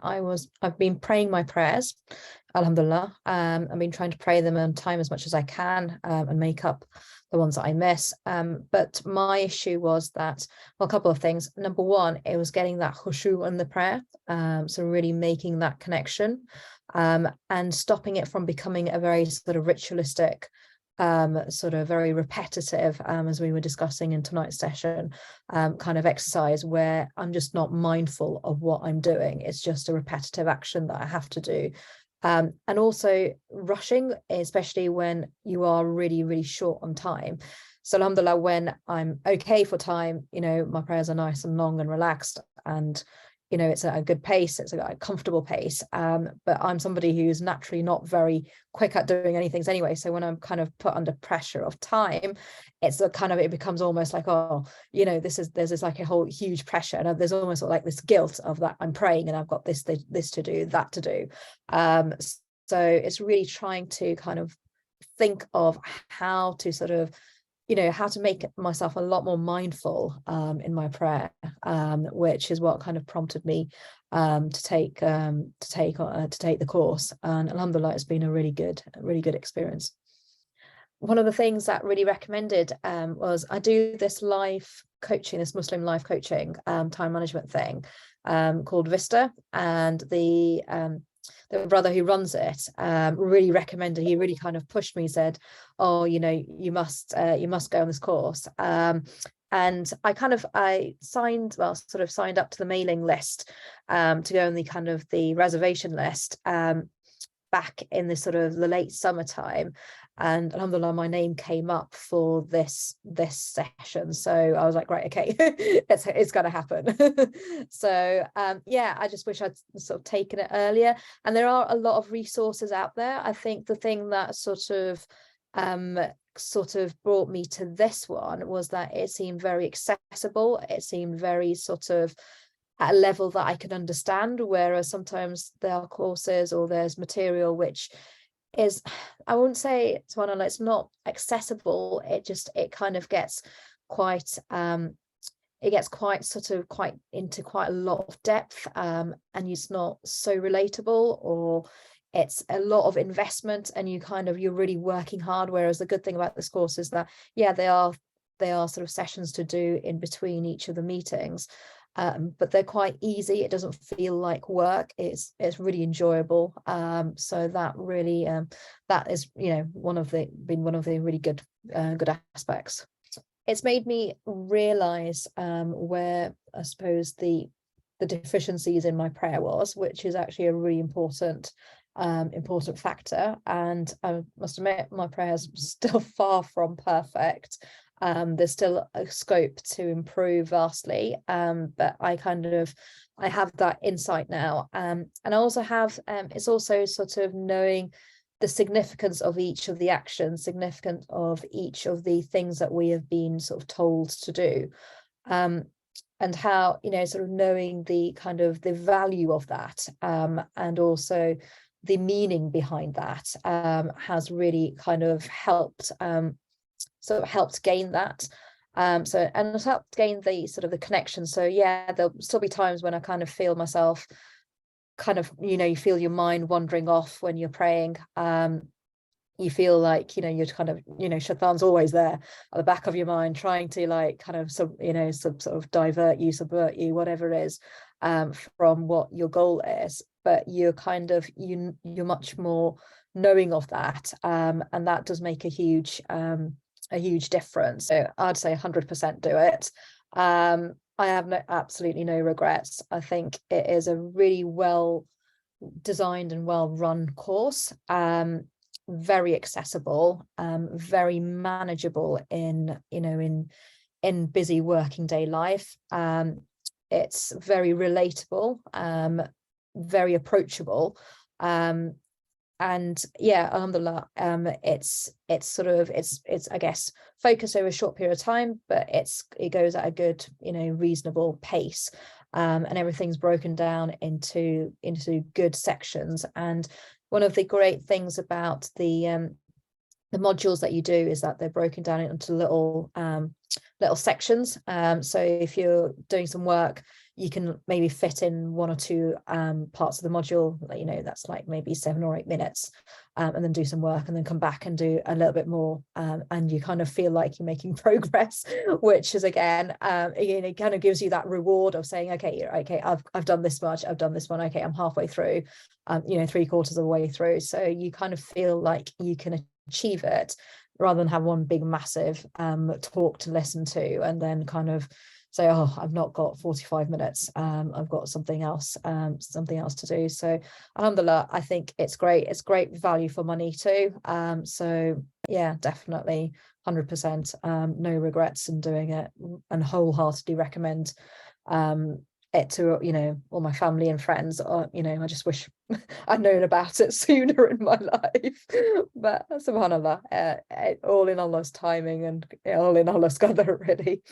I've been praying my prayers, alhamdulillah. I've been trying to pray them on time as much as I can, and make up the ones that I miss. But my issue was that, well, a couple of things. Number one, it was getting that khushu in the prayer. So really making that connection, and stopping it from becoming a very sort of ritualistic, sort of very repetitive, as we were discussing in tonight's session, kind of exercise where I'm just not mindful of what I'm doing. It's just a repetitive action that I have to do. And also rushing, especially when you are really, really short on time. So alhamdulillah, when I'm okay for time, my prayers are nice and long and relaxed, and it's at a good pace, it's a comfortable pace. But I'm somebody who's naturally not very quick at doing anything anyway. So when I'm kind of put under pressure of time, it becomes almost like, there's this like a whole huge pressure, and there's almost like this guilt of that I'm praying and I've got this to do, that to do. So it's really trying to kind of think of how to sort of how to make myself a lot more mindful in my prayer, which is what kind of prompted me to take the course. And alhamdulillah, it's been a really good experience. One of the things that really recommended was I do this Muslim life coaching, time management thing, called Vista, and the brother who runs it really recommended. He really kind of pushed me, said, "Oh, you must go on this course." And I signed up to the mailing list, to go on the kind of the reservation list, back in the sort of the late summertime. And alhamdulillah, my name came up for this session. So I was like, right, okay, it's going to happen. So I just wish I'd sort of taken it earlier. And there are a lot of resources out there. I think the thing that sort of brought me to this one was that it seemed very accessible. It seemed very sort of at a level that I could understand, whereas sometimes there are courses or there's material which is, I wouldn't say it's not accessible. It kind of gets quite quite into quite a lot of depth, and it's not so relatable, or it's a lot of investment and you're really working hard. Whereas the good thing about this course is that they are sort of sessions to do in between each of the meetings, but they're quite easy. It doesn't feel like work. It's really enjoyable. So that really that is one of the really good aspects. It's made me realize where I suppose the deficiencies in my prayer was, which is actually a really important factor. And I must admit, my prayers still far from perfect. There's still a scope to improve vastly, but I have that insight now, and I also have it's also sort of knowing the significance of each of the actions, significance of each of the things that we have been sort of told to do, and how sort of knowing the kind of the value of that, and also the meaning behind that, has really kind of helped gain that, and it's helped gain the sort of the connection. So there'll still be times when I kind of feel myself kind of you feel your mind wandering off when you're praying. You feel like you're kind of shaitan's always there at the back of your mind, trying to like kind of sort of divert you, subvert you, whatever it is, from what your goal is. But you're kind of you're much more knowing of that, and that does make a huge difference. So I'd say 100% do it. I have absolutely no regrets. I think it is a really well designed and well run course, very accessible, very manageable in busy working day life. It's very relatable, very approachable, and alhamdulillah, it's I guess focused over a short period of time, but it goes at a good reasonable pace, and everything's broken down into good sections. And one of the great things about the modules that you do is that they're broken down into little sections. So if you're doing some work, you can maybe fit in 1 or 2 parts of the module, you know, that's like maybe 7 or 8 minutes, and then do some work and then come back and do a little bit more, and you kind of feel like you're making progress, which is again, it kind of gives you that reward of saying, okay, I've done this much, I've done this one, okay, I'm halfway through, you know, 3/4 of the way through. So you kind of feel like you can achieve it rather than have one big massive talk to listen to and then kind of say, oh, I've not got 45 minutes, I've got something else to do. So alhamdulillah, I think it's great value for money too. So yeah, definitely 100%, no regrets in doing it, and wholeheartedly recommend it to, you know, all my family and friends. Or, you know, I just wish I'd known about it sooner in my life. But subhanallah, all in Allah's timing and all in Allah's qadr, really.